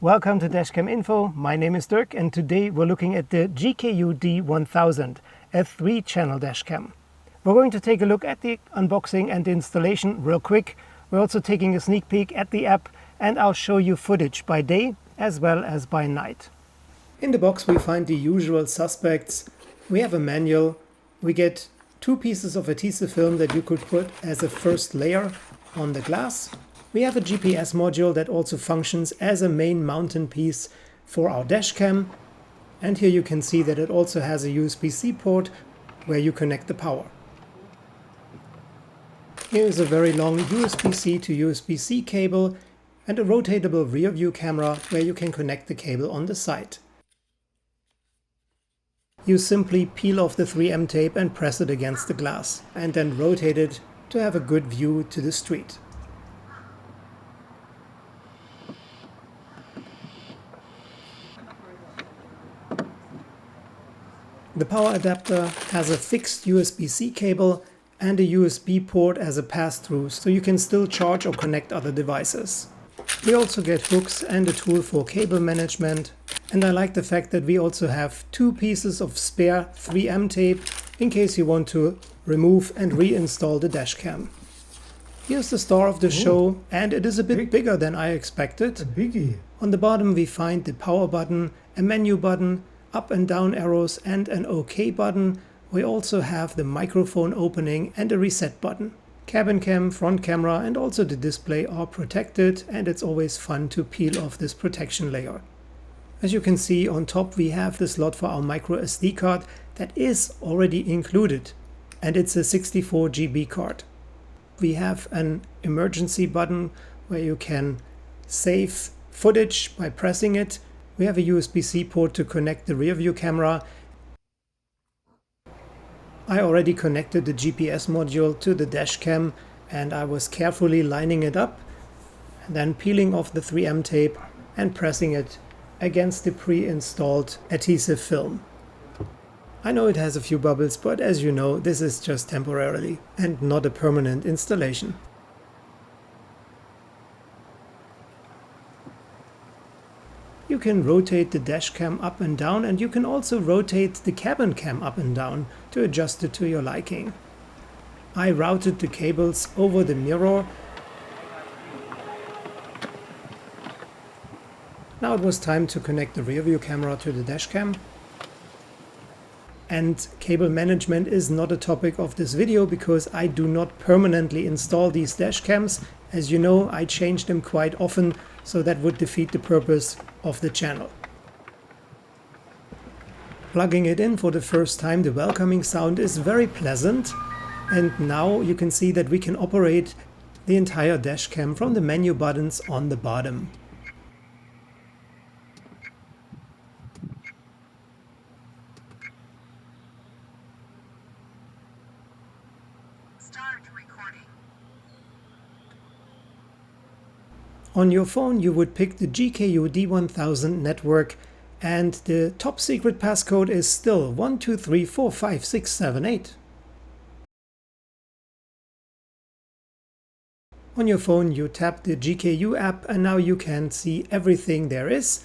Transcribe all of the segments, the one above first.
Welcome to Dashcam Info. My name is Dirk and today we're looking at the GKU D1000, a 3-channel dashcam. We're going to take a look at the unboxing and the installation real quick. We're also taking a sneak peek at the app and I'll show you footage by day as well as by night. In the box we find the usual suspects. We have a manual. We get 2 pieces of adhesive film that you could put as a first layer on the glass. We have a GPS module that also functions as a main mountain piece for our dashcam. And here you can see that it also has a USB-C port where you connect the power. Here is a very long USB-C to USB-C cable and a rotatable rear view camera where you can connect the cable on the side. You simply peel off the 3M tape and press it against the glass and then rotate it to have a good view to the street. The power adapter has a fixed USB-C cable and a USB port as a pass-through, so you can still charge or connect other devices. We also get hooks and a tool for cable management, and I like the fact that we also have 2 pieces of spare 3M tape in case you want to remove and reinstall the dashcam. Here's the star of the show, and it is a bit bigger than I expected. A biggie. On the bottom we find the power button, a menu button, up and down arrows and an OK button. We also have the microphone opening and a reset button. Cabin cam, front camera and also the display are protected, and it's always fun to peel off this protection layer. As you can see, on top we have the slot for our micro SD card that is already included, and it's a 64 GB card. We have an emergency button where you can save footage by pressing it. We have a USB-C port to connect the rear view camera. I already connected the GPS module to the dashcam and I was carefully lining it up and then peeling off the 3M tape and pressing it against the pre-installed adhesive film. I know it has a few bubbles, but as you know, this is just temporarily and not a permanent installation. You can rotate the dashcam up and down, and you can also rotate the cabin cam up and down to adjust it to your liking. I routed the cables over the mirror. Now it was time to connect the rear view camera to the dashcam. And cable management is not a topic of this video because I do not permanently install these dashcams. As you know, I change them quite often, so that would defeat the purpose of the channel. Plugging it in for the first time, the welcoming sound is very pleasant, and now you can see that we can operate the entire dashcam from the menu buttons on the bottom. Start recording. On your phone you would pick the GKU D1000 network, and the top secret passcode is still 12345678. On your phone you tap the GKU app and now you can see everything there is.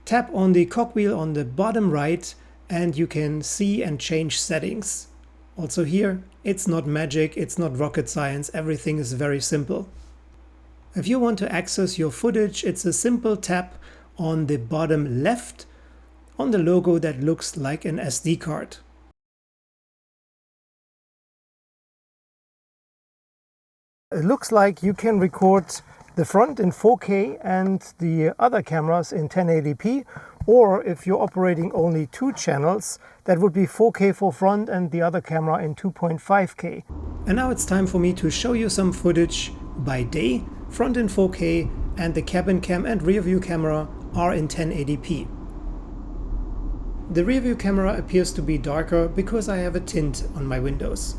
Tap on the cogwheel on the bottom right and you can see and change settings. Also here, it's not magic, it's not rocket science, everything is very simple. If you want to access your footage, it's a simple tap on the bottom left on the logo that looks like an SD card. It looks like you can record the front in 4K and the other cameras in 1080p, or if you're operating only 2 channels, that would be 4K for front and the other camera in 2.5K. And now it's time for me to show you some footage by day. Front in 4K and the cabin cam and rear view camera are in 1080p. The rear view camera appears to be darker because I have a tint on my windows.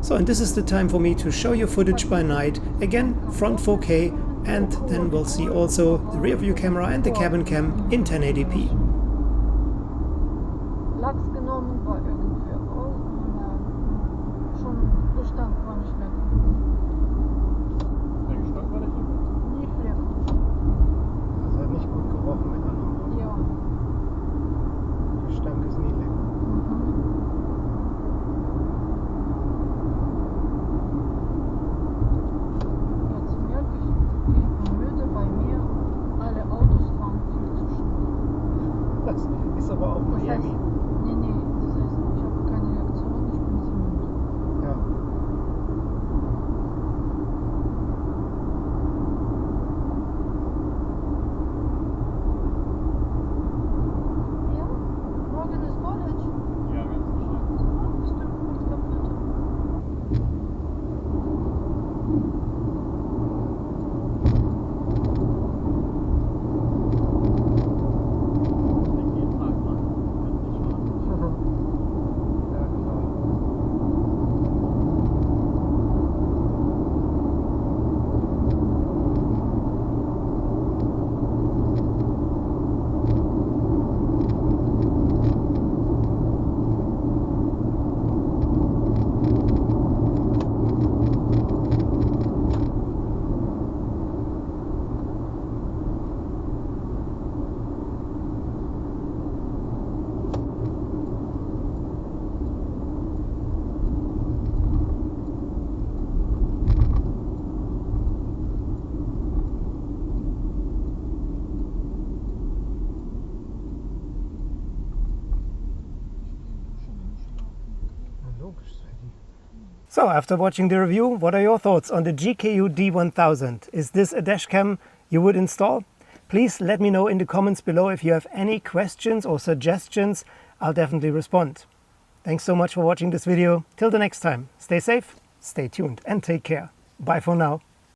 So, and this is the time for me to show you footage by night, again front 4K, and then we'll see also the rear view camera and the cabin cam in 1080p. Lachs genommen war irgendwie auch schon Bestand war nicht mehr. Der Gestank war nicht mehr gut? Nie Fleck. Das hat nicht gut gerochen mit anderen Worten. Ja. Der Gestank ist nie lecker. Jetzt merke ich, die Müde bei mir, alle Autos fahren viel zu schnell. Das ist aber auch Das heißt, Miami. nee, das heißt, ich habe keine Reaktion, ich bin so müde. Ja. Ja, morgen ist College. Ja, ganz bestimmt. Ah, bestimmt mit Computer. Ich jeden Tag dran. Kannst nicht schlafen. Ja, klar. So, after watching the review, what are your thoughts on the GKU D1000? Is this a dashcam you would install? Please let me know in the comments below if you have any questions or suggestions. I'll definitely respond. Thanks so much for watching this video. Till the next time, stay safe, stay tuned, and take care. Bye for now.